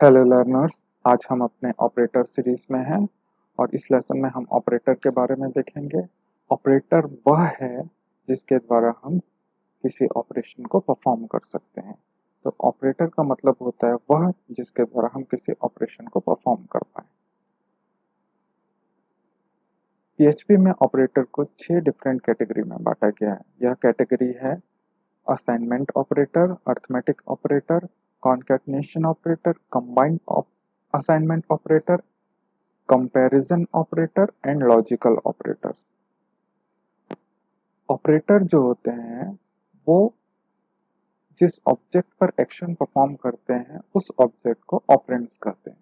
Hello learners, आज हम अपने ऑपरेटर सीरीज में हैं और इस लेसन में हम ऑपरेटर के बारे में देखेंगे। ऑपरेटर वह है जिसके द्वारा हम किसी ऑपरेशन को परफॉर्म कर सकते हैं। तो ऑपरेटर का मतलब होता है वह जिसके द्वारा हम किसी ऑपरेशन को परफॉर्म कर पाए। पीएचपी में ऑपरेटर को 6 डिफरेंट कैटेगरी में बांटा गया है। यह कैटेगरी है assignment operator, arithmetic operator, concatenation operator, combined assignment operator, comparison operator and logical operators. Operator जो होते हैं वो जिस ऑब्जेक्ट पर एक्शन परफॉर्म करते हैं उस ऑब्जेक्ट को ऑपरेंड्स कहते हैं।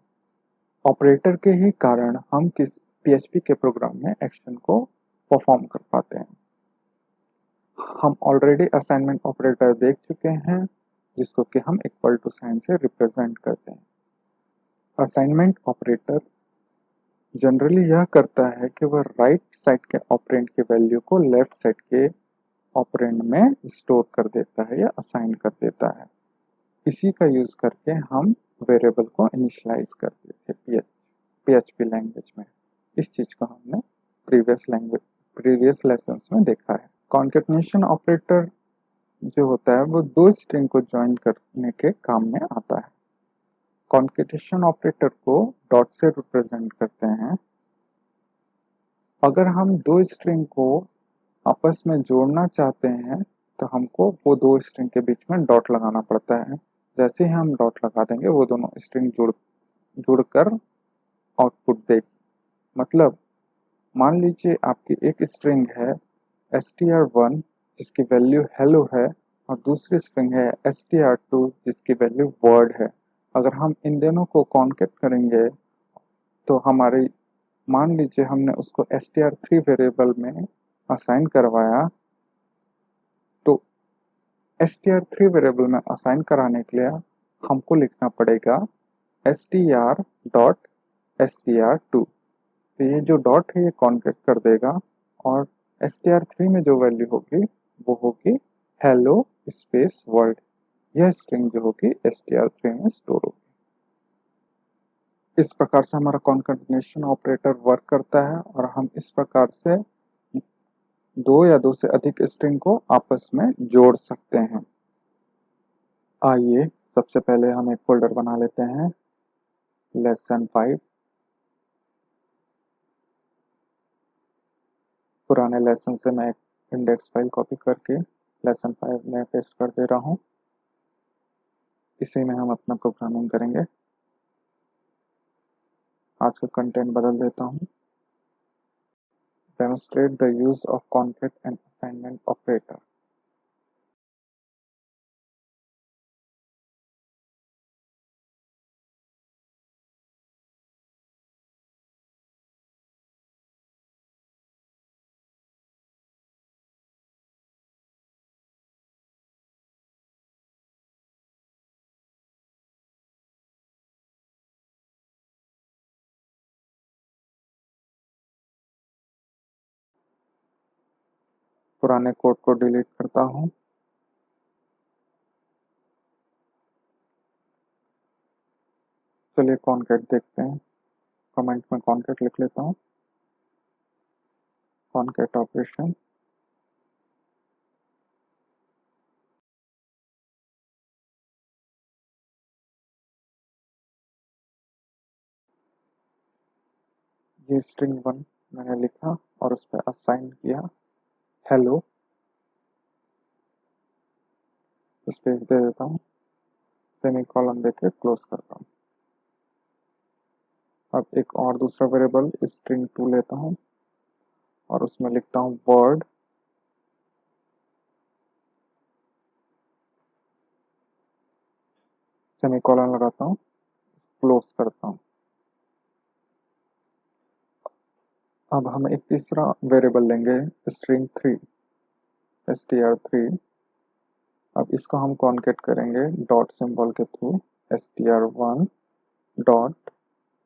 ऑपरेटर के ही कारण हम किस पीएचपी के प्रोग्राम में एक्शन को परफॉर्म कर पाते हैं। हम ऑलरेडी असाइनमेंट ऑपरेटर देख चुके हैं जिसको कि हम इक्वल टू साइन से रिप्रेजेंट करते हैं। असाइनमेंट ऑपरेटर जनरली यह करता है कि वह राइट साइड के ऑपरेंड की वैल्यू को लेफ्ट साइड के ऑपरेंड में स्टोर कर देता है या असाइन कर देता है। इसी का यूज करके हम वेरिएबल को इनिशियलाइज करते थे पीएचपी लैंग्वेज में। इस चीज को हमने प्रीवियस लेसन्स में देखा है। कॉन्केटनेशन ऑपरेटर जो होता है वो दो स्ट्रिंग को ज्वाइन करने के काम में आता है। कॉन्केटेशन ऑपरेटर को डॉट से रिप्रेजेंट करते हैं। अगर हम दो स्ट्रिंग को आपस में जोड़ना चाहते हैं तो हमको वो दो स्ट्रिंग के बीच में डॉट लगाना पड़ता है। जैसे ही हम डॉट लगा देंगे वो दोनों स्ट्रिंग जुड़कर आउटपुट देगी। मतलब मान लीजिए आपकी एक स्ट्रिंग है str1 जिसकी वैल्यू हेलो है और दूसरी स्ट्रिंग है str2 जिसकी वैल्यू वर्ड है। अगर हम इन दोनों को कॉन्केट करेंगे तो हमारी मान लीजिए हमने उसको str3 वेरिएबल में असाइन करवाया, तो str3 वेरिएबल में असाइन कराने के लिए हमको लिखना पड़ेगा str डॉट str2। तो ये जो डॉट है ये कॉन्केट कर देगा और str3 में जो वैल्यू होगी वो होगी हेलो स्पेस वर्ल्ड। यह स्ट्रिंग जो होगी str3 में स्टोर होगी। इस प्रकार से हमारा कॉन्केटनेशन ऑपरेटर वर्क करता है और हम इस प्रकार से दो या दो से अधिक स्ट्रिंग को आपस में जोड़ सकते हैं। आइए सबसे पहले हम एक फोल्डर बना लेते हैं लेसन 5। पुराने लेसन से मैं एक इंडेक्स फाइल कॉपी करके लेसन 5 में पेस्ट कर दे रहा हूँ। इसी में हम अपना प्रोग्रामिंग करेंगे। आज का कंटेंट बदल देता हूँ। Demonstrate the use of concat and assignment operator. पुराने कोड को डिलीट करता हूँ। चलिए कॉन्केट देखते हैं। कमेंट में कॉन्केट लिख लेता हूँ। कॉन्केट ऑपरेशन ये स्ट्रिंग 1 मैंने लिखा और उस पर असाइन किया हेलो। स्पेस दे देता हूँ, सेमीकोलन देके क्लोज करता हूँ। अब एक और दूसरा वेरिएबल स्ट्रिंग 2 लेता हूँ और उसमें लिखता हूँ वर्ड, सेमीकोलन लगाता हूँ, क्लोज करता हूँ। अब हम एक तीसरा वेरिएबल लेंगे स्ट्रिंग 3 str3। अब इसको हम कॉन्केट करेंगे डॉट सिंबल के थ्रू str1 डॉट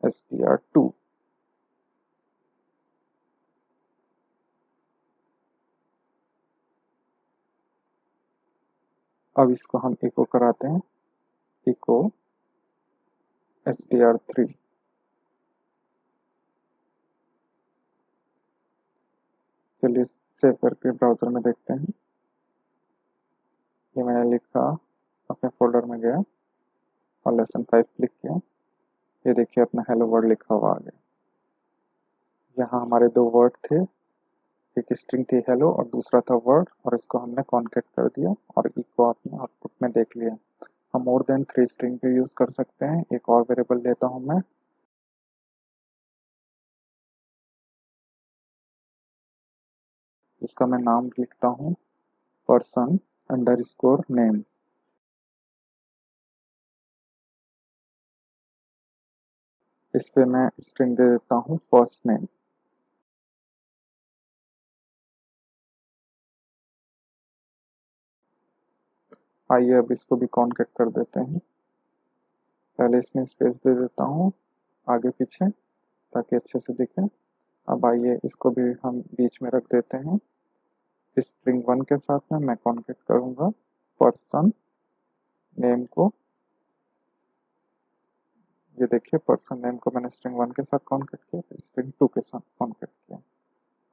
str2। अब इसको हम इको कराते हैं, इको str3। चलिए सेव करके ब्राउजर में देखते हैं। ये मैंने लिखा, अपने फोल्डर में गया और lesson 5 क्लिक किया। ये देखिए अपना हेलो वर्ड लिखा हुआ आ गया। यहाँ हमारे दो वर्ड थे, एक स्ट्रिंग थी हेलो और दूसरा था वर्ड, और इसको हमने कॉन्केट कर दिया और इको आपने आउटपुट में देख लिया। हम मोर देन 3 स्ट्रिंग पे यूज कर सकते हैं। एक और वेरिएबल लेता हूँ मैं, जिसका मैं नाम लिखता हूँ पर्सन अंडरस्कोर नेम। इस पे मैं स्ट्रिंग दे देता हूँ फर्स्ट नेम। आइए अब इसको भी कॉन्केट कर देते हैं। पहले इसमें स्पेस दे देता हूँ आगे पीछे ताकि अच्छे से दिखे। अब आइए इसको भी हम बीच में रख देते हैं। स्ट्रिंग 1 के साथ में मैं कॉन्केट करूँगा पर्सन नेम को। ये देखिए पर्सन नेम को मैंने स्ट्रिंग 1 के साथ कॉन्केट किया, फिर स्ट्रिंग 2 के साथ कॉन्केट किया।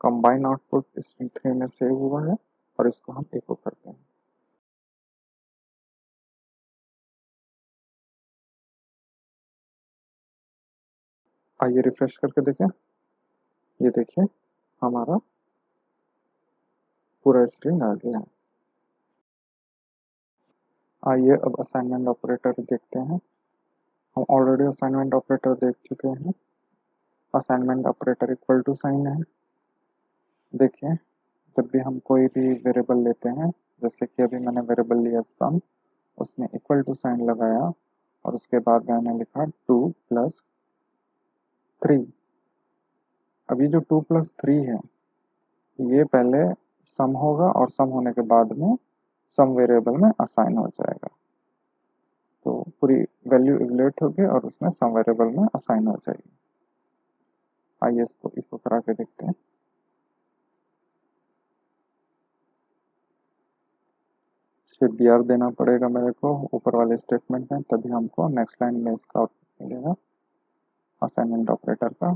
कंबाइन आउटपुट स्ट्रिंग 3 में सेव हुआ है और इसको हम एको करते हैं। आइए रिफ्रेश करके देखें। ये देखिए हमारा पूरा स्ट्रिंग आ गया है। आइए अब असाइनमेंट ऑपरेटर देखते हैं। हम ऑलरेडी असाइनमेंट ऑपरेटर देख चुके हैं। Assignment operator equal to sign है। देखिए जब भी हम कोई भी वेरिएबल लेते हैं, जैसे कि अभी मैंने वेरिएबल लिया सम, उसमें इक्वल टू साइन लगाया और उसके बाद मैंने लिखा 2 + 3। अभी जो 2 + 3 है ये पहले सम होगा और सम होने के बाद में सम वेरिएबल में असाइन हो जाएगा। तो पूरी वैल्यू इवैल्यूएट होगी और उसमें सम वेरिएबल में असाइन हो जाएगी। आइए इसको इको करा के देखते हैं। इस पर br देना पड़ेगा मेरे को ऊपर वाले स्टेटमेंट में, तभी हमको नेक्स्ट लाइन में इसका आउटपुट मिलेगा असाइनमेंट ऑपरेटर का।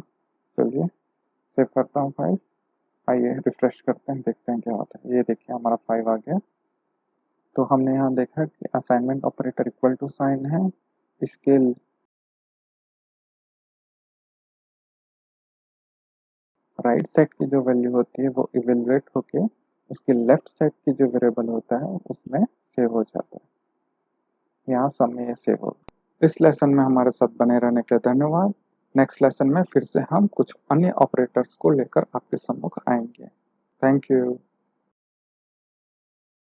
चलिए सेव करता हूँ फाइल। आइए रिफ्रेश करते हैं, देखते हैं क्या होता है। ये देखिए हमारा 5 आ गया। तो हमने यहाँ देखा कि assignment operator equal to sign है। इसके राइट साइड की जो वैल्यू होती है वो इवेलुएट होके उसके लेफ्ट साइड की जो वेरिएबल होता है उसमें सेव हो जाता है। यहाँ सब में ये सेव हो। इस लेसन में हमारे साथ बने रहने के धन्यवाद। नेक्स्ट लेसन में फिर से हम कुछ अन्य ऑपरेटर्स को लेकर आपके सम्मुख आएंगे। Thank you.